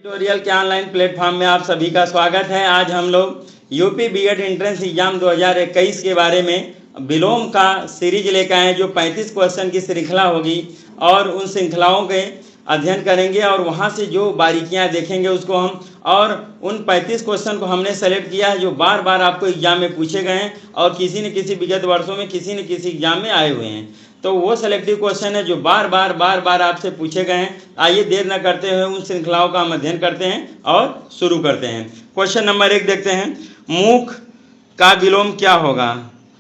Tutorial के online platform में आप सभी का स्वागत है। आज हम लोग यूपी बीएड एंट्रेंस एग्जाम 2021 के बारे में विलोम का सीरीज लेकर आए, जो 35 क्वेश्चन की श्रृंखला होगी और उन श्रृंखलाओं के अध्ययन करेंगे और वहां से जो बारीकियां देखेंगे उसको हम, और उन 35 क्वेश्चन को हमने सेलेक्ट किया है जो बार बार आपको एग्जाम में पूछे गए हैं और किसी न किसी विगत वर्षों में किसी न किसी एग्जाम में आए हुए हैं। तो वो सेलेक्टिव क्वेश्चन है जो बार बार आपसे पूछे गए हैं। आइए देर न करते हुए उन श्रृंखलाओं का हम अध्ययन करते हैं और शुरू करते हैं। क्वेश्चन नंबर 1 देखते हैं, मूक का विलोम क्या होगा।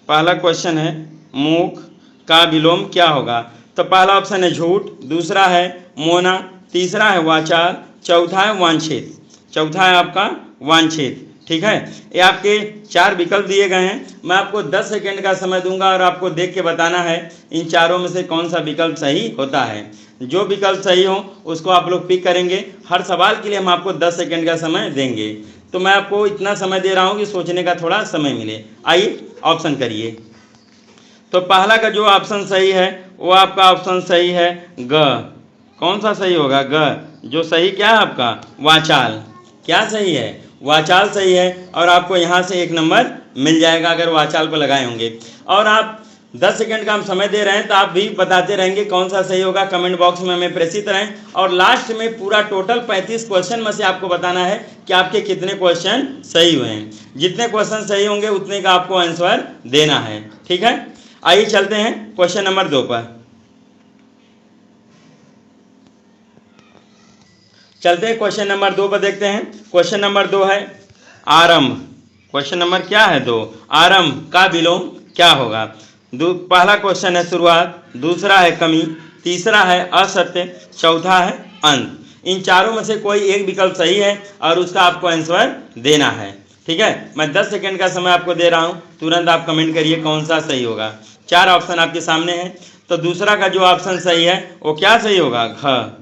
पहला क्वेश्चन है, मूक का विलोम क्या होगा। तो पहला ऑप्शन है झूठ, दूसरा है मोना, तीसरा है वाचाल, चौथा है वांछित। चौथा है आपका वांछित। ठीक है, ये आपके 4 विकल्प दिए गए हैं। मैं आपको 10 सेकेंड का समय दूंगा और आपको देख के बताना है इन चारों में से कौन सा विकल्प सही होता है। जो विकल्प सही हो उसको आप लोग पिक करेंगे। हर सवाल के लिए हम आपको 10 सेकेंड का समय देंगे। तो मैं आपको इतना समय दे रहा हूँ कि सोचने का थोड़ा समय मिले। आइए ऑप्शन करिए। तो पहला का जो ऑप्शन सही है वो आपका ऑप्शन सही है ग। कौन सा सही होगा? ग। जो सही क्या है आपका? वाचाल। क्या सही है? वाचाल सही है। और आपको यहाँ से 1 नंबर मिल जाएगा अगर वाचाल को लगाए होंगे। और आप 10 सेकंड का हम समय दे रहे हैं तो आप भी बताते रहेंगे कौन सा सही होगा। कमेंट बॉक्स में हमें प्रेषित रहें और लास्ट में पूरा टोटल 35 क्वेश्चन में से आपको बताना है कि आपके कितने क्वेश्चन सही हुए हैं। जितने क्वेश्चन सही होंगे उतने का आपको आंसर देना है। ठीक है, आइए चलते हैं क्वेश्चन नंबर 2 पर। चलते हैं क्वेश्चन नंबर 2 पर, देखते हैं। क्वेश्चन नंबर 2 है आरंभ। क्वेश्चन नंबर क्या है? 2। आरंभ का विलोम क्या होगा। पहला क्वेश्चन है शुरुआत, दूसरा है कमी, तीसरा है असत्य, चौथा है अंत। इन चारों में से कोई एक विकल्प सही है और उसका आपको आंसर देना है। ठीक है, मैं 10 सेकंड का समय आपको दे रहा हूं, तुरंत आप कमेंट करिए कौन सा सही होगा। 4 ऑप्शन आपके सामने हैं। तो दूसरा का जो ऑप्शन सही है वो क्या सही होगा? घ।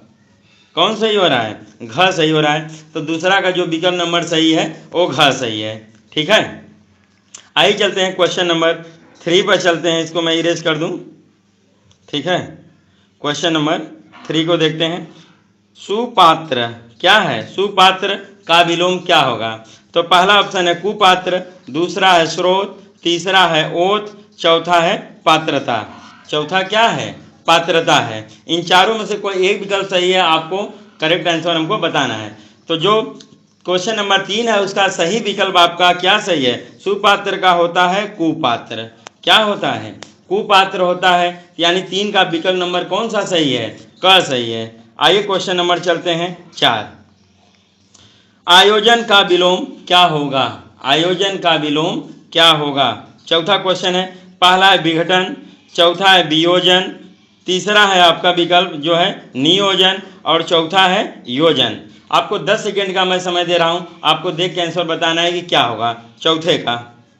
कौन सही हो रहा है? घ सही हो रहा है। तो दूसरा का जो विकल्प नंबर सही है वो घ सही है। ठीक है, आइए चलते हैं क्वेश्चन नंबर 3 पर चलते हैं। इसको मैं इरेज कर दूं। ठीक है, क्वेश्चन नंबर 3 को देखते हैं। सुपात्र क्या है? सुपात्र का विलोम क्या होगा। तो पहला ऑप्शन है कुपात्र, दूसरा है स्रोत, तीसरा है ओत, चौथा है पात्रता। चौथा क्या है? पात्रता है। इन चारों में से कोई एक विकल्प सही है, आपको करेक्ट आंसर हमको बताना है। तो जो क्वेश्चन नंबर 3 है उसका सही विकल्प आपका क्या सही है? सुपात्र का होता है कुपात्र। क्या होता है? कुपात्र होता है। यानी 3 का विकल्प नंबर कौन सा सही है? क सही है। आइए क्वेश्चन नंबर चलते हैं 4। आयोजन का विलोम क्या होगा। आयोजन का विलोम क्या होगा। चौथा क्वेश्चन है, पहला है विघटन, चौथा है वियोजन, तीसरा है आपका विकल्प जो है नियोजन और चौथा है योजन। आपको 10 सेकेंड का मैं समय दे रहा हूं, आपको देख के आंसर बताना है कि क्या होगा चौथे का।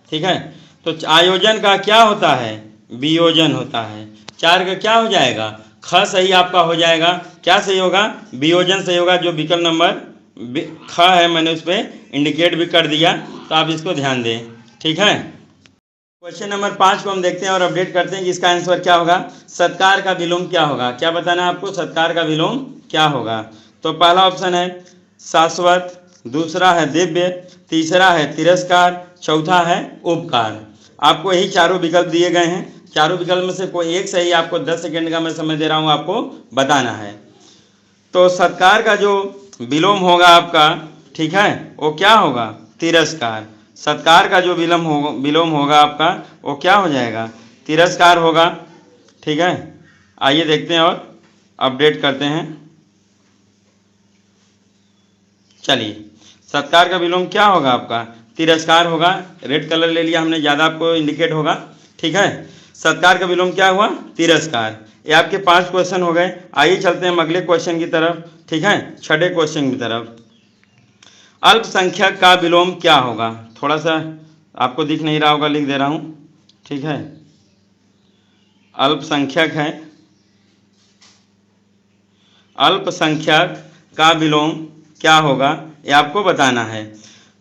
ठीक है, तो आयोजन का क्या होता है? वियोजन होता है। 4 का क्या हो जाएगा? ख सही आपका हो जाएगा। क्या सही होगा? वियोजन सही होगा। जो विकल्प नंबर ख है मैंने उस पर इंडिकेट भी कर दिया, तो आप इसको ध्यान दें। ठीक है, क्वेश्चन नंबर 5 को हम देखते हैं और अपडेट करते हैं कि इसका आंसर क्या होगा। सत्कार का विलोम क्या होगा। क्या बताना है आपको? सत्कार का विलोम क्या होगा। तो पहला ऑप्शन है शाश्वत, दूसरा है दिव्य, तीसरा है तिरस्कार, चौथा है उपकार। आपको यही चारों विकल्प दिए गए हैं। चारों विकल्प में से कोई एक सही, आपको 10 सेकेंड का मैं समय दे रहा हूँ, आपको बताना है। तो सत्कार का जो विलोम होगा आपका, ठीक है, वो क्या होगा? तिरस्कार। सत्कार का जो विलोम होगा आपका वो क्या हो जाएगा? तिरस्कार होगा। ठीक है, आइए देखते हैं और अपडेट करते हैं। चलिए, सत्कार का विलोम क्या होगा आपका? तिरस्कार होगा। रेड कलर ले लिया हमने, ज़्यादा आपको इंडिकेट होगा। ठीक है, सत्कार का विलोम क्या हुआ? तिरस्कार। ये आपके 5 क्वेश्चन हो गए। आइए चलते हैं अगले क्वेश्चन की तरफ। ठीक है, 6ठे क्वेश्चन की तरफ। अल्पसंख्यक का विलोम क्या होगा। थोड़ा सा आपको दिख नहीं रहा होगा, लिख दे रहा हूं। ठीक है, अल्पसंख्यक है। अल्पसंख्यक का विलोम क्या होगा ये आपको बताना है।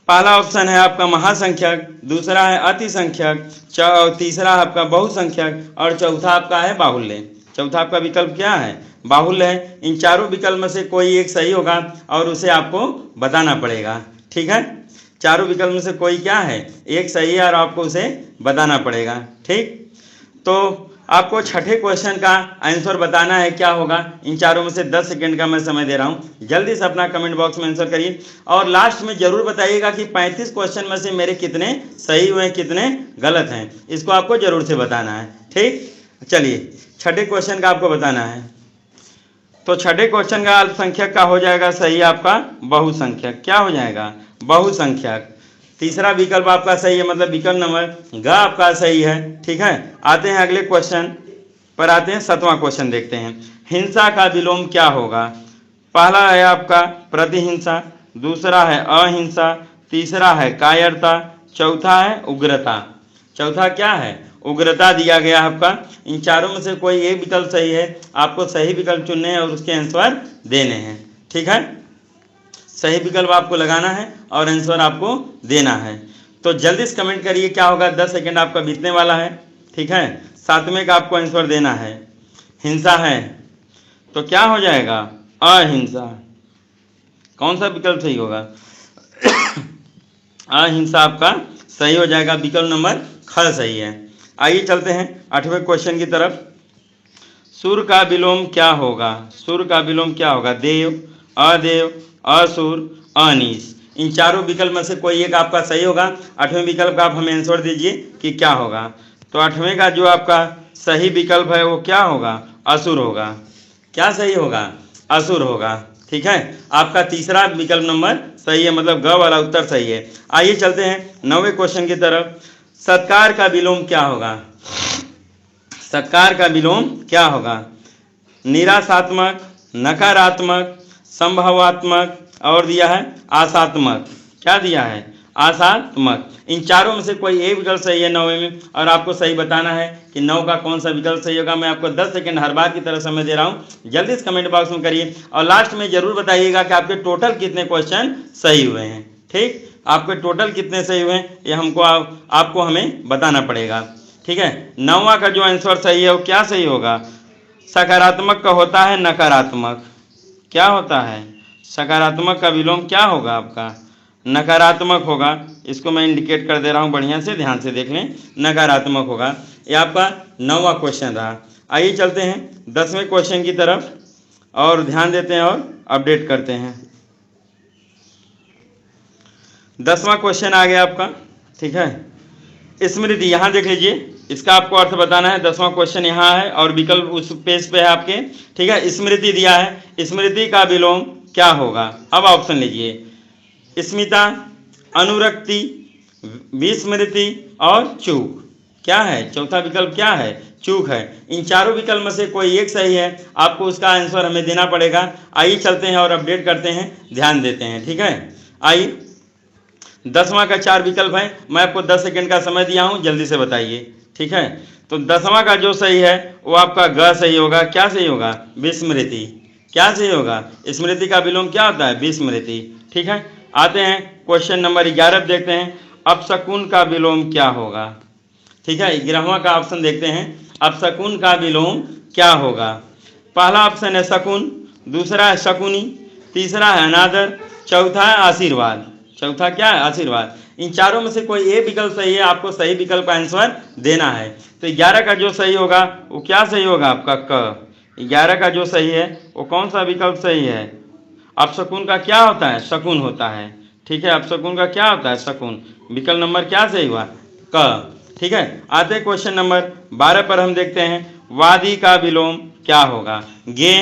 पहला ऑप्शन है आपका महासंख्यक, दूसरा है अतिसंख्यक, तीसरा आपका बहुसंख्यक और चौथा आपका है बाहुल्य। चौथा आपका विकल्प क्या है? बाहुल्य है। इन चारों विकल्प में से कोई एक सही होगा और उसे आपको बताना पड़ेगा। ठीक है, चारों विकल्प में से कोई क्या है, एक सही है और आपको उसे बताना पड़ेगा। ठीक, तो आपको छठे क्वेश्चन का आंसर बताना है, क्या होगा। इन चारों में से 10 सेकंड का मैं समय दे रहा हूं, जल्दी से अपना कमेंट बॉक्स में आंसर करिए और लास्ट में जरूर बताइएगा कि 35 क्वेश्चन में से मेरे कितने सही हुए हैं, कितने गलत हैं, इसको आपको जरूर से बताना है। ठीक, चलिए छठे क्वेश्चन का आपको बताना है। तो छठे क्वेश्चन का अल्पसंख्यक का हो जाएगा सही आपका बहुसंख्यक। क्या हो जाएगा, बहुसंख्यक। तीसरा विकल्प आपका सही है, मतलब विकल्प नंबर ग आपका सही है। ठीक है, आते हैं अगले क्वेश्चन पर, आते हैं 7वां क्वेश्चन देखते हैं। हिंसा का विलोम क्या होगा। पहला है आपका प्रतिहिंसा, दूसरा है अहिंसा, तीसरा है कायरता, चौथा है उग्रता। चौथा क्या है, उग्रता दिया गया आपका। इन चारों में से कोई एक विकल्प सही है, आपको सही विकल्प चुनने हैं और उसके आंसर देने हैं। ठीक है, सही विकल्प आपको लगाना है और आंसर आपको देना है। तो जल्दी से कमेंट करिए क्या होगा, 10 सेकंड आपका बीतने वाला है। ठीक है, 7वें का आपको आंसर देना है। हिंसा है तो क्या हो जाएगा, अहिंसा। कौन सा विकल्प सही होगा, अहिंसा आपका सही हो जाएगा, विकल्प नंबर ख सही है। आइए चलते हैं 8वें क्वेश्चन की तरफ। सुर का विलोम क्या होगा। सुर का विलोम क्या होगा, देव, अदेव, असुर, अनीश। इन चारों विकल्प में से कोई एक आपका सही होगा। 8वें विकल्प का आप हमें आंसर दीजिए कि क्या होगा। तो 8वें का जो आपका सही विकल्प है वो क्या होगा, असुर होगा। क्या सही होगा, असुर होगा। ठीक है, आपका तीसरा विकल्प नंबर सही है, मतलब ग वाला उत्तर सही है। आइए चलते हैं 9वें क्वेश्चन की तरफ। सत्कार का विलोम क्या होगा। सत्कार का विलोम क्या होगा, निराशात्मक, नकारात्मक, संभवात्मक और दिया है आशात्मक। क्या दिया है, आशात्मक। इन चारों में से कोई एक विकल्प सही है 9वें में, और आपको सही बताना है कि 9 का कौन सा विकल्प सही होगा। मैं आपको 10 सेकंड हर बार की तरह समय दे रहा हूं, जल्दी से कमेंट बॉक्स में करिए और लास्ट में जरूर बताइएगा कि आपके टोटल कितने क्वेश्चन सही हुए हैं। ठीक, आपके टोटल कितने सही हुए हैं ये हमको आपको हमें बताना पड़ेगा। ठीक है, 9वां का जो आंसर सही है वो क्या सही होगा, सकारात्मक का होता है नकारात्मक। क्या होता है, सकारात्मक का विलोम क्या होगा आपका, नकारात्मक होगा। इसको मैं इंडिकेट कर दे रहा हूँ, बढ़िया से ध्यान से देख लें, नकारात्मक होगा। ये आपका 9वां क्वेश्चन रहा। आइए चलते हैं 10वें क्वेश्चन की तरफ और ध्यान देते हैं और अपडेट करते हैं। 10वां क्वेश्चन आ गया आपका। ठीक है, स्मृति, यहाँ देख लीजिए, इसका आपको अर्थ बताना है। 10वां क्वेश्चन यहाँ है और विकल्प उस पेज पे है आपके। ठीक है, स्मृति दिया है, स्मृति का विलोम क्या होगा। अब ऑप्शन लीजिए, स्मिता, अनुरक्ति, विस्मृति और चूक। क्या है, चौथा विकल्प क्या है, चूक है। इन चारों विकल्प में से कोई एक सही है, आपको उसका आंसर हमें देना पड़ेगा। आइए चलते हैं और अपडेट करते हैं, ध्यान देते हैं। ठीक है, आइए 10वां का 4 विकल्प है, मैं आपको 10 सेकंड का समय दिया हूं, जल्दी से बताइए। ठीक है, तो 10वां का जो सही है वो आपका ग सही होगा। क्या सही होगा, विस्मृति। क्या सही होगा, स्मृति का विलोम क्या होता है, विस्मृति। ठीक है, आते हैं क्वेश्चन नंबर 11 देखते हैं, अपशकुन का विलोम क्या होगा। ठीक है, 11वां का ऑप्शन देखते हैं, अपशकुन का विलोम क्या होगा। पहला ऑप्शन है शकुन, दूसरा है शकुनी, तीसरा है अनादर, चौथा है आशीर्वाद। चौथा क्या है, आशीर्वाद। इन चारों में से कोई एक विकल्प सही है, आपको सही विकल्प का आंसर देना है। तो 11 का जो सही होगा वो क्या सही होगा आपका, क। 11 का जो सही है वो कौन सा विकल्प सही है, अपशकुन का क्या होता है, शकुन होता है। ठीक है, अपशकुन का क्या होता है, शकुन। विकल्प नंबर क्या सही हुआ, क। ठीक है, आते हैं क्वेश्चन नंबर 12 पर हम देखते हैं, वादी का विलोम क्या होगा। गे,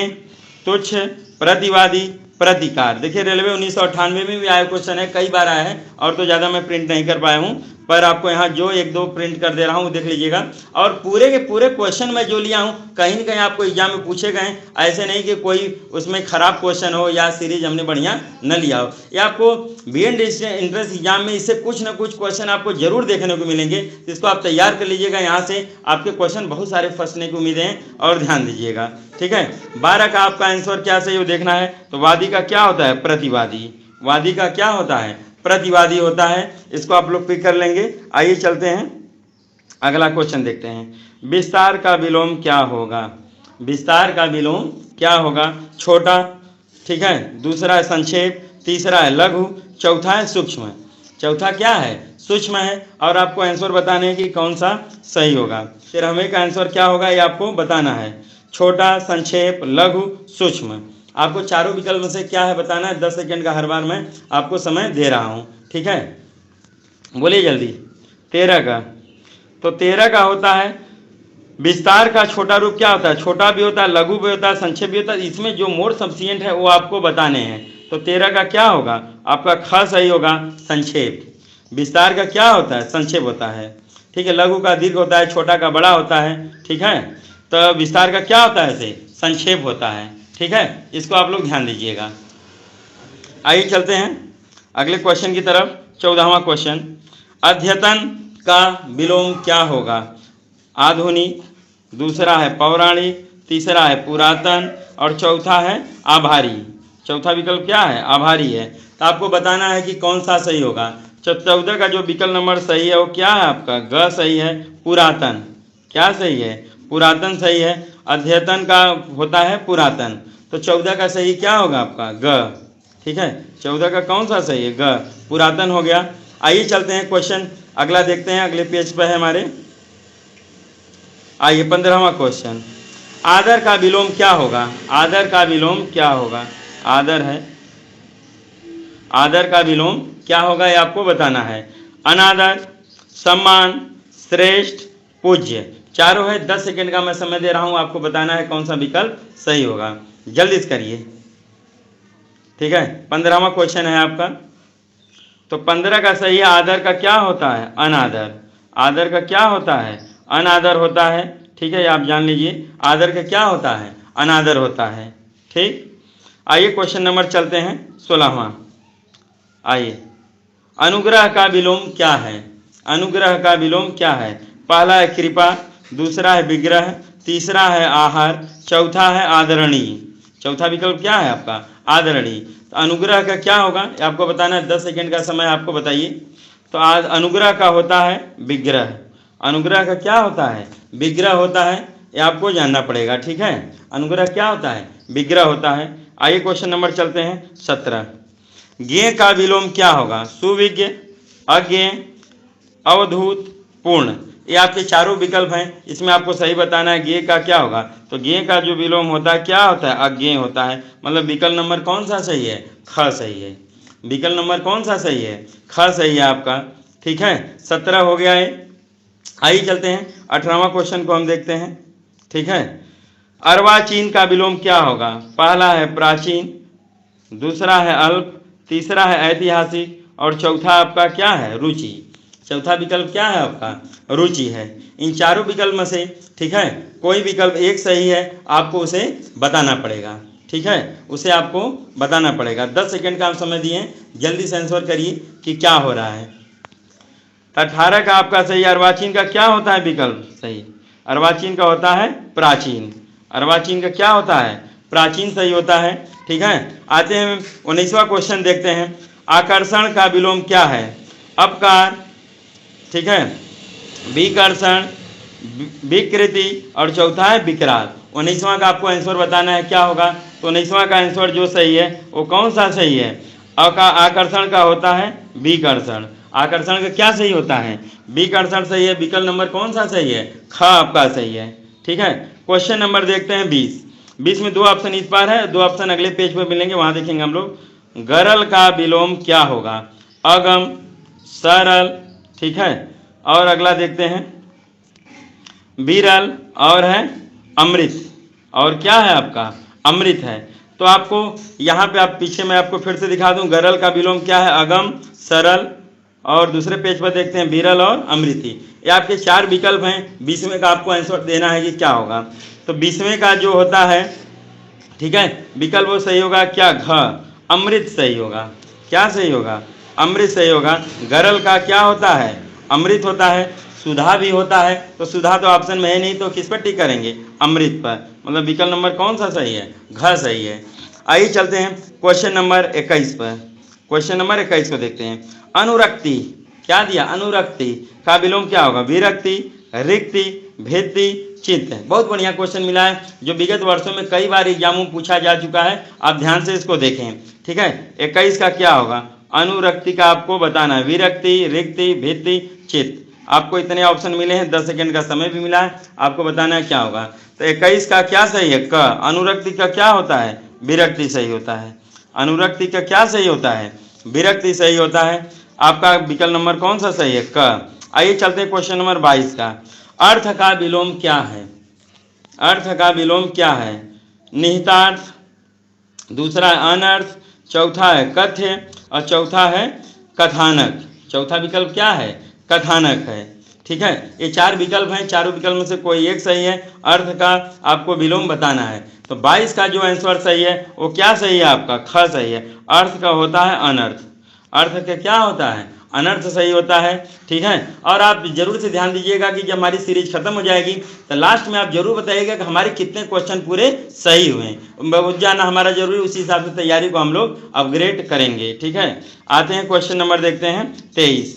तुच्छ, प्रतिवादी, प्रतिकार। देखिए रेलवे 1998 में भी आया क्वेश्चन है, कई बार आया है और तो ज़्यादा मैं प्रिंट नहीं कर पाया हूँ, पर आपको यहाँ जो 1-2 प्रिंट कर दे रहा हूँ देख लीजिएगा। और पूरे के पूरे क्वेश्चन मैं जो लिया हूँ कहीं न कहीं आपको एग्जाम में पूछे गए, ऐसे नहीं कि कोई उसमें खराब क्वेश्चन हो या सीरीज हमने बढ़िया न लिया हो। या आपको बीएड एंट्रेंस एग्जाम में इससे कुछ न कुछ क्वेश्चन आपको जरूर देखने को मिलेंगे, जिसको आप तैयार कर लीजिएगा। यहाँ से आपके क्वेश्चन बहुत सारे फंसने की उम्मीदें हैं और ध्यान दीजिएगा। ठीक है, 12 का आपका आंसर क्या सही हो देखना है। तो वादी का क्या होता है, प्रतिवादी। वादी का क्या होता है, प्रतिवादी होता है। इसको आप लोग पिक कर लेंगे। आइए चलते हैं अगला क्वेश्चन देखते हैं, विस्तार का विलोम क्या होगा। विस्तार का विलोम क्या होगा? छोटा, ठीक है, दूसरा है संक्षेप, तीसरा है लघु, चौथा है सूक्ष्म। चौथा क्या है? सूक्ष्म है। और आपको आंसर बताने कि कौन सा सही होगा। 13वें का आंसर क्या होगा ये आपको बताना है। छोटा, संक्षेप, लघु, सूक्ष्म। आपको चारों विकल्प में से क्या है बताना है। 10 सेकंड का हर बार मैं आपको समय दे रहा हूँ, ठीक है, बोलिए जल्दी। 13 का, तो 13 का होता है विस्तार का छोटा रूप क्या होता है? छोटा भी होता है, लघु भी होता है, संक्षेप भी होता है। इसमें जो मोर सब्सिडेंट है वो आपको बताने हैं। तो 13 का क्या होगा? आपका ख सही होगा, संक्षेप। विस्तार का क्या होता है? संक्षेप होता है, ठीक है। लघु का दीर्घ होता है, छोटा का बड़ा होता है, ठीक है। तो विस्तार का क्या होता है? ऐसे संक्षेप होता है, ठीक है। इसको आप लोग ध्यान दीजिएगा। आइए चलते हैं अगले क्वेश्चन की तरफ। 14वां क्वेश्चन, अद्यतन का विलोम क्या होगा? आधुनिक, दूसरा है पौराणिक, तीसरा है पुरातन और चौथा है आभारी। चौथा विकल्प क्या है? आभारी है। तो आपको बताना है कि कौन सा सही होगा। 14 का जो विकल्प नंबर सही है वो क्या है आपका? ग सही है। पुरातन क्या सही है? पुरातन सही है। अद्यतन का होता है पुरातन। तो 14 का सही क्या होगा आपका? ग, ठीक है। 14 का कौन सा सही है? ग, पुरातन हो गया। आइए चलते हैं क्वेश्चन अगला देखते हैं। अगले पेज पर है हमारे। आइए 15वां क्वेश्चन, आदर का विलोम क्या होगा? आदर का विलोम क्या होगा? आदर है, आदर का विलोम क्या होगा ये आपको बताना है। अनादर, सम्मान, श्रेष्ठ, पूज्य, चारों है। 10 सेकंड का मैं समय दे रहा हूं, आपको बताना है कौन सा विकल्प सही होगा। जल्दी से करिए, ठीक है। 15वां क्वेश्चन है आपका। तो 15 का सही है। आदर का क्या होता है? अनादर। आदर का क्या होता है? अनादर होता है, ठीक है। आप जान लीजिए आदर का क्या होता है? अनादर होता है, ठीक। आइए क्वेश्चन नंबर चलते हैं 16वां। आइए, अनुग्रह का विलोम क्या है? अनुग्रह का विलोम क्या है? पहला है कृपा, दूसरा है विग्रह, तीसरा है आहार, चौथा है आदरणीय। चौथा विकल्प क्या है आपका? आदरणीय। तो अनुग्रह का क्या होगा आपको बताना है। 10 सेकंड का समय आपको बताइए। तो अनुग्रह का होता है विग्रह। अनुग्रह का क्या होता है? विग्रह होता है, ये आपको जानना पड़ेगा, ठीक है। अनुग्रह क्या होता है? विग्रह होता है। आइए क्वेश्चन नंबर चलते हैं 17। ज्ञेय का विलोम क्या होगा? सुविज्ञ, अज्ञेय, अवधूत, पूर्ण। ये आपके चारों विकल्प हैं, इसमें आपको सही बताना है ज्ञेय का क्या होगा। तो ज्ञेय का जो विलोम होता है क्या होता है? अज्ञेय होता है। मतलब विकल्प नंबर कौन सा सही है? ख सही है। विकल्प नंबर कौन सा सही है? ख सही है आपका, ठीक है। 17 हो गया है। आइए चलते हैं 18वां क्वेश्चन को हम देखते हैं, ठीक है। अर्वाचीन का विलोम क्या होगा? पहला है प्राचीन, दूसरा है अल्प, तीसरा है ऐतिहासिक और चौथा आपका क्या है? रुचि। चौथा विकल्प क्या है आपका? रुचि है। इन चारों विकल्प में से, ठीक है, कोई विकल्प एक सही है, आपको उसे बताना पड़ेगा, ठीक है, उसे आपको बताना पड़ेगा। 10 सेकंड का आप समय दिए, जल्दी से आंसर करिए कि क्या हो रहा है। 18 का आपका सही। अर्वाचीन का क्या होता है विकल्प सही? अर्वाचीन का होता है प्राचीन। अर्वाचीन का क्या होता है? प्राचीन सही होता है, ठीक है। आते हैं 19वां क्वेश्चन देखते हैं। आकर्षण का विलोम क्या है? अपकार, ठीक है, विकर्षण, विकृति और चौथा है विकराल। 19वां का आपको आंसर बताना है क्या होगा। तो 19वां का आंसर जो सही है वो कौन सा सही है? आकर्षण का होता है विकर्षण। आकर्षण का क्या सही होता है? विकर्षण सही है। विकल्प नंबर कौन सा सही है? ख आपका सही है, ठीक है। क्वेश्चन नंबर देखते हैं 20। 20 में 2 ऑप्शन इस बार है, 2 ऑप्शन अगले पेज पर मिलेंगे, वहां देखेंगे हम लोग। गरल का विलोम क्या होगा? अगम, सरल, ठीक है, और अगला देखते हैं विरल और है अमृत। और क्या है आपका? अमृत है। तो आपको यहाँ पे आप पीछे मैं आपको फिर से दिखा दूं, गरल का विलोम क्या है? अगम, सरल और दूसरे पेज पर देखते हैं विरल और अमृति। ये आपके 4 विकल्प हैं। 20वें का आपको आंसर देना है कि क्या होगा। तो 20वें का जो होता है, ठीक है, विकल्प वो सही होगा क्या? घ, अमृत सही होगा। क्या सही होगा? अमृत सही होगा। गरल का क्या होता है? अमृत होता है। सुधा भी होता है, तो सुधा तो ऑप्शन में है नहीं, तो किस पर टिक करेंगे? अमृत पर। मतलब विकल्प नंबर कौन सा सही है? घ सही है। आइए चलते हैं क्वेश्चन नंबर 21 पर। क्वेश्चन नंबर 21 को देखते हैं। अनुरक्ति क्या दिया? अनुरक्ति का विलोम क्या होगा? विरक्ति, रिक्ति, भित्ति, चित्त। बहुत बढ़िया क्वेश्चन मिला है जो विगत वर्षों में कई बार एग्जामों में पूछा जा चुका है। आप ध्यान से इसको देखें, ठीक है। 21 का क्या होगा? अनुरक्ति का आपको बताना है, विरक्ति, रिक्ति, भित्ति, चित्त। आपको इतने ऑप्शन मिले हैं, 10 सेकंड का समय भी मिला है, आपको बताना है क्या होगा। तो 21 का क्या सही है? क। अनुरक्ति का क्या होता है? विरक्ति सही होता है। अनुरक्ति का क्या सही होता है? विरक्ति सही होता है। आपका विकल्प नंबर कौन सा सही है? क। आइए चलते हैं क्वेश्चन नंबर 22 का। अर्थ का विलोम क्या है? अर्थ का विलोम क्या है? निहितार्थ, दूसरा है अनर्थ, चौथा है कथ्य और चौथा है कथानक। चौथा विकल्प क्या है? कथानक है, ठीक है। ये 4 विकल्प हैं, चारों विकल्प में से कोई एक सही है। अर्थ का आपको विलोम बताना है। तो 22 का जो आंसर सही है वो क्या सही है? आपका ख सही है। अर्थ का होता है अनर्थ। अर्थ का क्या होता है? अनर्थ सही होता है, ठीक है। और आप जरूर से ध्यान दीजिएगा कि जब हमारी सीरीज खत्म हो जाएगी तो लास्ट में आप जरूर बताइएगा कि हमारे कितने क्वेश्चन पूरे सही हुए। बहुत जाना हमारा जरूरी, उसी हिसाब से तैयारी को हम लोग अपग्रेड करेंगे, ठीक है। आते हैं क्वेश्चन नंबर देखते हैं 23।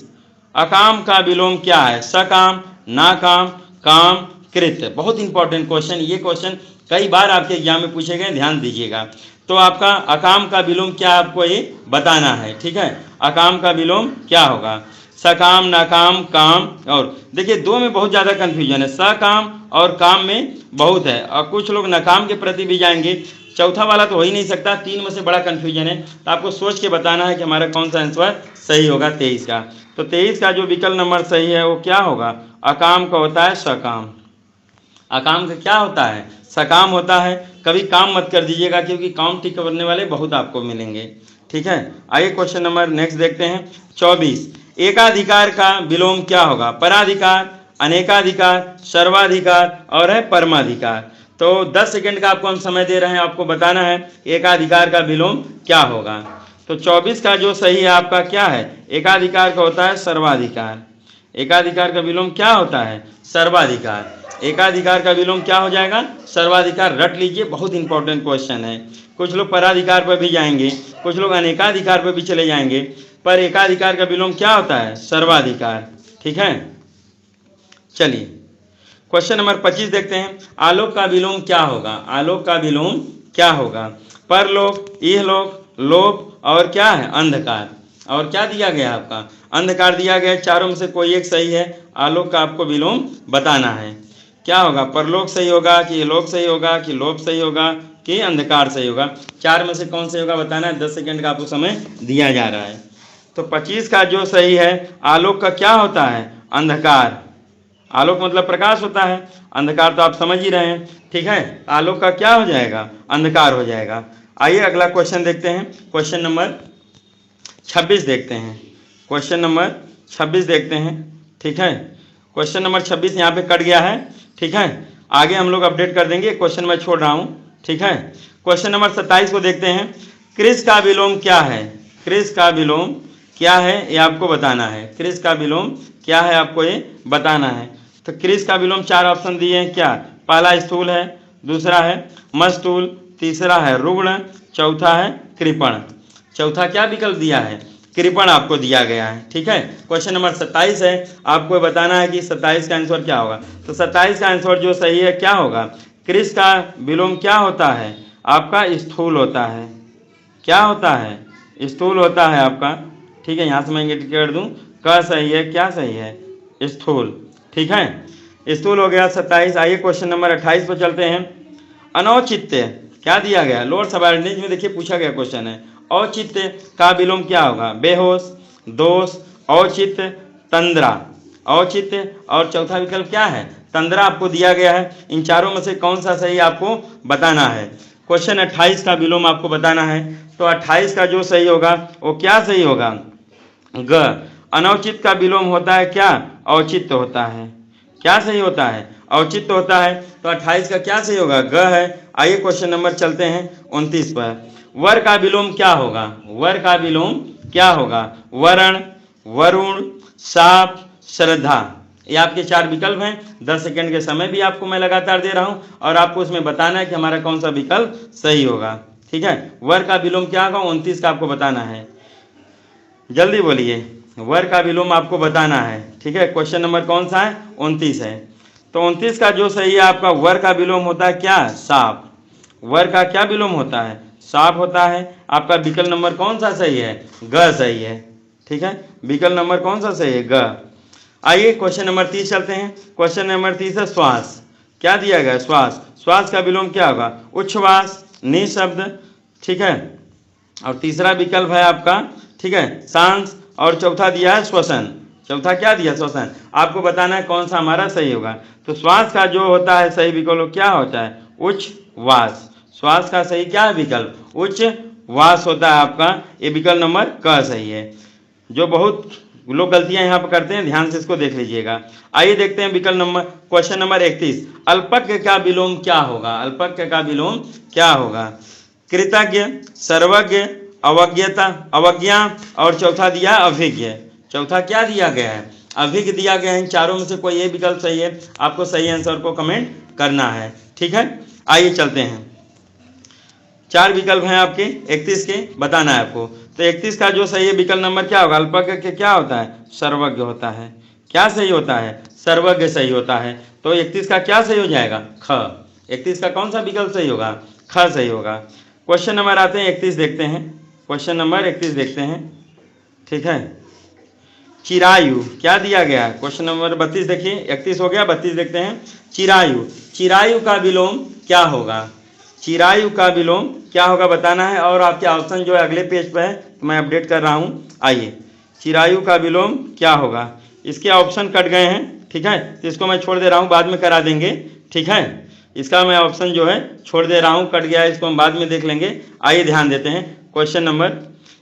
अकाम का विलोम क्या है? सकाम, नाकाम, काम, कृत। बहुत इंपॉर्टेंट क्वेश्चन, ये क्वेश्चन कई बार आपके एग्जाम में पूछे गए, ध्यान दीजिएगा। तो आपका अकाम का विलोम क्या आपको ये बताना है, ठीक है। अकाम का विलोम क्या होगा? सकाम, नाकाम, काम। और देखिए दो में बहुत ज़्यादा कन्फ्यूजन है, सकाम और काम में बहुत है, और कुछ लोग नाकाम के प्रति भी जाएंगे। चौथा वाला तो हो ही नहीं सकता, 3 में से बड़ा कन्फ्यूजन है। तो आपको सोच के बताना है कि हमारा कौन सा आंसर सही होगा 23 का। तो 23 का जो विकल्प नंबर सही है वो क्या होगा? अकाम का होता है सकाम। अकाम का क्या होता है? सकाम होता है। कभी काम मत कर दीजिएगा क्योंकि काम ठीक करने वाले बहुत आपको मिलेंगे, ठीक है। आइए क्वेश्चन नंबर नेक्स्ट देखते हैं 24। एकाधिकार का विलोम क्या होगा? पराधिकार, अनेकाधिकार, सर्वाधिकार और है परमाधिकार। तो 10 सेकंड का आपको हम समय दे रहे हैं, आपको बताना है एकाधिकार का विलोम क्या होगा। तो 24 का जो सही है आपका क्या है? एकाधिकार का होता है सर्वाधिकार। एकाधिकार का विलोम क्या होता है? सर्वाधिकार। एकाधिकार का विलोम क्या हो जाएगा? सर्वाधिकार। रट लीजिए, बहुत इंपॉर्टेंट क्वेश्चन है। कुछ लोग पराधिकार पर भी जाएंगे, कुछ लोग अनेकाधिकार पर भी चले जाएंगे, पर एकाधिकार का विलोम क्या होता है? सर्वाधिकार, ठीक है। चलिए क्वेश्चन नंबर 25 देखते हैं। आलोक का विलोम क्या होगा? आलोक का विलोम क्या होगा? परलोक, इहलोक, लोक और क्या है? अंधकार। और क्या दिया गया आपका? अंधकार दिया गया। चारों में से कोई एक सही है। आलोक का आपको विलोम बताना है। क्या होगा? परलोक सही होगा कि लोक सही होगा कि लोक सही होगा कि अंधकार सही होगा? 4 में से कौन सही होगा बताना है। 10 सेकंड का आपको समय दिया जा रहा है। तो 25 का जो सही है, आलोक का क्या होता है? अंधकार। आलोक मतलब प्रकाश होता है, अंधकार तो आप समझ ही रहे हैं, ठीक है। आलोक का क्या हो जाएगा? अंधकार हो जाएगा। आइए अगला क्वेश्चन देखते हैं। क्वेश्चन नंबर 26 देखते हैं। क्वेश्चन नंबर 26 देखते हैं, ठीक है। क्वेश्चन नंबर 26 यहाँ पे कट गया है, ठीक है। आगे हम लोग अपडेट कर देंगे, क्वेश्चन मैं छोड़ रहा हूँ, ठीक है। क्वेश्चन नंबर 27 को देखते हैं। कृष का विलोम क्या है? कृष का विलोम क्या है ये आपको बताना है। कृष का विलोम क्या है आपको ये बताना है। तो कृष का विलोम 4 ऑप्शन दिए हैं। क्या? पहला स्थूल है, दूसरा है मस्तूल, तीसरा है रुग्ण, चौथा है कृपण। चौथा क्या विकल्प दिया है? कृपण आपको दिया गया है, ठीक है। क्वेश्चन नंबर 27 है, आपको बताना है कि 27 का आंसर क्या होगा। तो 27 का आंसर जो सही है क्या होगा? कृष का विलोम क्या होता है? आपका स्थूल होता है। क्या होता है? स्थूल होता है आपका, ठीक है। यहाँ से मैं इंगित कर दूँ, क सही है, क्या सही है? स्थूल, ठीक है। स्थूल हो गया 27। आइए क्वेश्चन नंबर 28 पर चलते हैं। अनौचित्य क्या दिया गया? लोअर सबऑर्डिनेट में देखिए पूछा गया क्वेश्चन है। औचित्य का विलोम क्या होगा? बेहोश, दोष, औचित्य, तंद्रा। औचित्य और चौथा विकल्प क्या है? तंद्रा आपको दिया गया है। इन चारों में से कौन सा सही आपको बताना है। क्वेश्चन 28 का विलोम आपको बताना है। तो 28 का जो सही होगा वो क्या सही होगा? ग। अनौचित का विलोम होता है क्या? औचित्य होता है। क्या सही होता है? औचित्य होता है। तो 28 का क्या सही होगा? ग है। आइए क्वेश्चन नंबर चलते हैं 29 पर। वर का विलोम क्या होगा? वर का विलोम क्या होगा? वरण, वरुण, साप, श्रद्धा। ये आपके 4 विकल्प हैं। 10 सेकंड के समय भी आपको मैं लगातार दे रहा हूं और आपको उसमें बताना है कि हमारा कौन सा विकल्प सही होगा, ठीक है। वर का विलोम क्या होगा? 29 का आपको बताना है, जल्दी बोलिए। वर का विलोम आपको बताना है, ठीक है। क्वेश्चन नंबर कौन सा है? 29 है। तो 29 का जो सही है आपका वर का विलोम होता है क्या? साप। वर का क्या विलोम होता है? साप होता है। आपका विकल्प नंबर कौन सा सही है? ग सही है। ठीक है, विकल्प नंबर कौन सा सही है? ग। आइए क्वेश्चन नंबर 30 चलते हैं। क्वेश्चन नंबर 30 है श्वास। क्या दिया गया? श्वास। श्वास का विलोम क्या होगा? उच्छ्वास, निःशब्द। ठीक है, और तीसरा विकल्प है आपका, ठीक है, सांस, और चौथा दिया है श्वसन। चौथा क्या दिया? श्वसन। आपको बताना है कौन सा हमारा सही होगा। तो श्वास का जो होता है सही विकल्प क्या होता है? उच्छ्वास। श्वास का सही क्या है विकल्प? उच्छ्वास होता है आपका। ये विकल्प नंबर क सही है। जो बहुत लोग गलतियां यहाँ पर करते हैं, ध्यान से इसको देख लीजिएगा। आइए देखते हैं विकल्प नंबर, क्वेश्चन नंबर 31। अल्पज्ञ का विलोम क्या होगा? अल्पज्ञ का विलोम क्या होगा? कृतज्ञ, सर्वज्ञ, अवज्ञता, अवज्ञा, और चौथा दिया अभिज्ञ। चौथा क्या दिया गया है? अभिज्ञ दिया गया है। इन चारों में से कोई ये विकल्प सही है, आपको सही आंसर को कमेंट करना है। ठीक है, आइए चलते हैं। 4 विकल्प हैं आपके 31 के, बताना है आपको। तो 31 का जो सही है विकल्प नंबर क्या होगा? अल्पज्ञ के क्या होता है? सर्वज्ञ होता है। क्या सही होता है? सर्वज्ञ सही होता है। तो 31 का क्या सही हो जाएगा? ख। 31 का कौन सा विकल्प सही होगा? ख सही होगा। क्वेश्चन नंबर आते हैं 31 देखते हैं। क्वेश्चन नंबर 31 देखते हैं। ठीक है, चिरायु क्या दिया गया है? क्वेश्चन नंबर 32 देखिए, 31 हो गया, 32 देखते हैं। चिरायु। चिरायु का विलोम क्या होगा? चिरायु का विलोम क्या होगा बताना है। और आपके ऑप्शन जो है अगले पेज पर है, तो मैं अपडेट कर रहा हूँ। आइए, चिरायु का विलोम क्या होगा? इसके ऑप्शन कट गए हैं। ठीक है, तो इसको मैं छोड़ दे रहा हूँ, बाद में करा देंगे। ठीक है, इसका मैं ऑप्शन जो है छोड़ दे रहा हूँ, कट गया है, इसको हम बाद में देख लेंगे। आइए ध्यान देते हैं। क्वेश्चन नंबर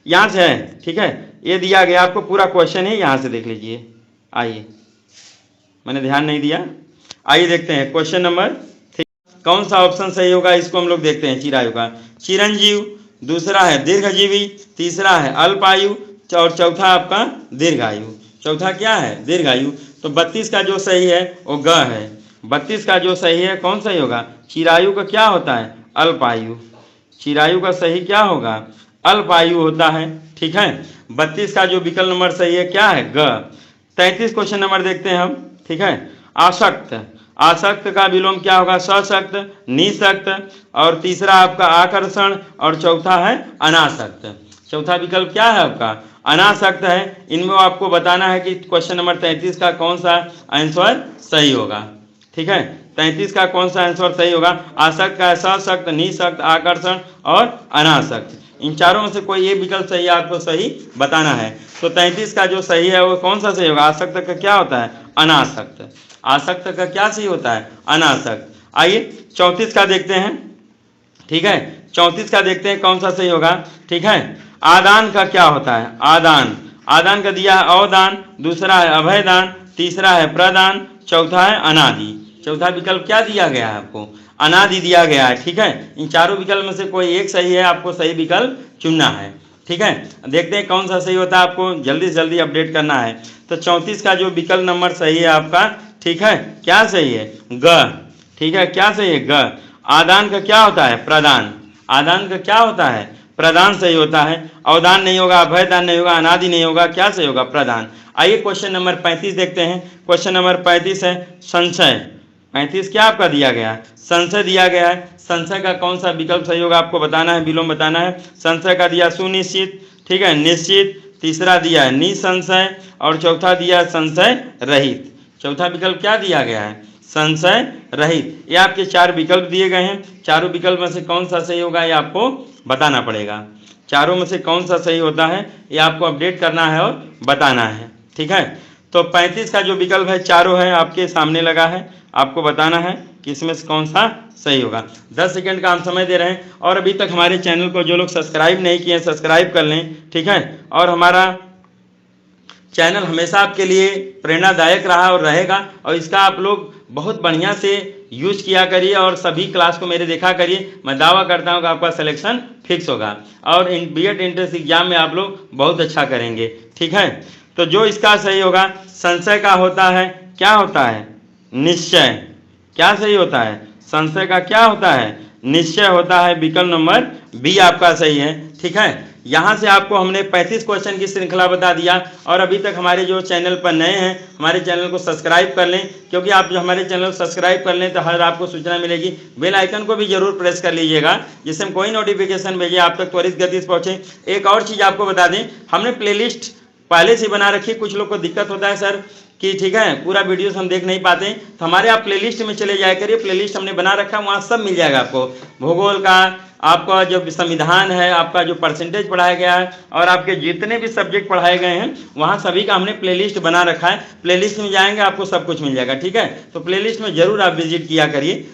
यहाँ से है। ठीक है, ये दिया गया आपको पूरा क्वेश्चन है, यहाँ से देख लीजिए। आइए, मैंने ध्यान नहीं दिया। आइए देखते हैं क्वेश्चन नंबर, कौन सा ऑप्शन सही होगा इसको हम लोग देखते हैं। चिरायु का चिरंजीव, दूसरा है दीर्घजीवी, तीसरा है अल्पायु, और चौथा आपका दीर्घायु। चौथा क्या है? दीर्घायु। तो 32 का जो सही है वो ग है। 32 का जो सही है कौन सही होगा? चिरायु का क्या होता है? अल्पायु। चिरायु का सही क्या होगा? अल्पायु होता है। ठीक है, 32 का जो विकल्प नंबर सही है क्या है? ग। 33 क्वेश्चन नंबर देखते हैं हम। ठीक है, आसक्त। आसक्त का विलोम क्या होगा? सशक्त, निशक्त, और तीसरा आपका आकर्षण, और चौथा है अनासक्त। चौथा विकल्प क्या है आपका? अनासक्त है। इनमें आपको बताना है कि क्वेश्चन नंबर 33 का कौन सा आंसर सही होगा। ठीक है, 33 का कौन सा आंसर सही होगा? आसक्त का है सशक्त, निशक्त, आकर्षण और अनासक्त। इन चारों में से कोई ये विकल्प सही है, आपको सही बताना है। तो 33 का जो सही है वो कौन सा सही होगा? आसक्त का क्या होता है? अनासक्त। आसक्त का क्या सही होता है? अनासक्त। आइए 34 का देखते हैं। ठीक है, 34 का देखते हैं कौन सा सही होगा। ठीक है, आदान का क्या होता है? आदान। आदान का दिया है अवदान, दूसरा है अभयदान, तीसरा है प्रदान, चौथा है अनादि। चौथा विकल्प क्या दिया गया है आपको? अनादि दिया गया है। ठीक है, इन चारों विकल्प में से कोई एक सही है, आपको सही विकल्प चुनना है। ठीक है, देखते हैं कौन सा सही होता है, आपको जल्दी से जल्दी अपडेट करना है। तो 34 का जो विकल्प नंबर सही है आपका, ठीक है, क्या सही है? ग। ठीक है, क्या सही है? ग। आदान का क्या होता है? प्रदान। आदान का क्या होता है? प्रदान सही होता है। अवदान नहीं होगा, अभयदान नहीं होगा, अनादि नहीं होगा, क्या सही होगा? प्रदान। आइए क्वेश्चन नंबर 35 देखते हैं। क्वेश्चन नंबर 35 है संशय। 35 क्या आपका दिया गया है? संशय दिया गया है। संशय का कौन सा विकल्प सही होगा आपको बताना है, विलोम बताना है। संशय का दिया सुनिश्चित, ठीक है, निश्चित, तीसरा दिया है निसंशय, और चौथा दिया है संशय रहित। चौथा विकल्प क्या दिया गया है? संशय रहित। ये आपके 4 विकल्प दिए गए हैं। चारों विकल्प में से कौन सा सही होगा ये आपको बताना पड़ेगा। चारों में से कौन सा सही होता है ये आपको अपडेट करना है और बताना है। ठीक है, तो 35 का जो विकल्प है चारों है आपके सामने लगा है, आपको बताना है कि इसमें से कौन सा सही होगा। 10 सेकंड का हम समय दे रहे हैं। और अभी तक हमारे चैनल को जो लोग सब्सक्राइब नहीं किए सब्सक्राइब कर लें। ठीक है, और हमारा चैनल हमेशा आपके लिए प्रेरणादायक रहा और रहेगा, और इसका आप लोग बहुत बढ़िया से यूज किया करिए और सभी क्लास को मेरे देखा करिए। मैं दावा करता हूँ कि आपका सिलेक्शन फिक्स होगा और बीएड एंट्रेंस एग्जाम में आप लोग बहुत अच्छा करेंगे। ठीक है, तो जो इसका सही होगा संशय का होता है, क्या होता है? निश्चय। क्या सही होता है? संशय का क्या होता है? निश्चय होता है। विकल्प नंबर बी आपका सही है। ठीक है, यहाँ से आपको हमने 35 क्वेश्चन की श्रृंखला बता दिया। और अभी तक हमारे जो चैनल पर नए हैं, हमारे चैनल को सब्सक्राइब कर लें, क्योंकि आप जो हमारे चैनल सब्सक्राइब कर लें तो हर आपको सूचना मिलेगी। बेल आइकन को भी जरूर प्रेस कर लीजिएगा, जिससे हम कोई नोटिफिकेशन भेजे आप तक त्वरित गति से पहुँचे। एक और चीज़ आपको बता दें, हमने प्लेलिस्ट पहले से बना रखी। कुछ लोग को दिक्कत होता है सर कि ठीक है पूरा वीडियोस हम देख नहीं पाते, तो हमारे आप प्लेलिस्ट में चले जाया करिए। प्लेलिस्ट हमने बना रखा, वहाँ सब मिल जाएगा आपको। भूगोल का, आपका जो संविधान है, आपका जो परसेंटेज पढ़ाया गया है, और आपके जितने भी सब्जेक्ट पढ़ाए गए हैं वहाँ सभी का हमने प्लेलिस्ट बना रखा है। प्लेलिस्ट में जाएंगे आपको सब कुछ मिल जाएगा, ठीक है। तो प्लेलिस्ट में जरूर आप विजिट किया करिए।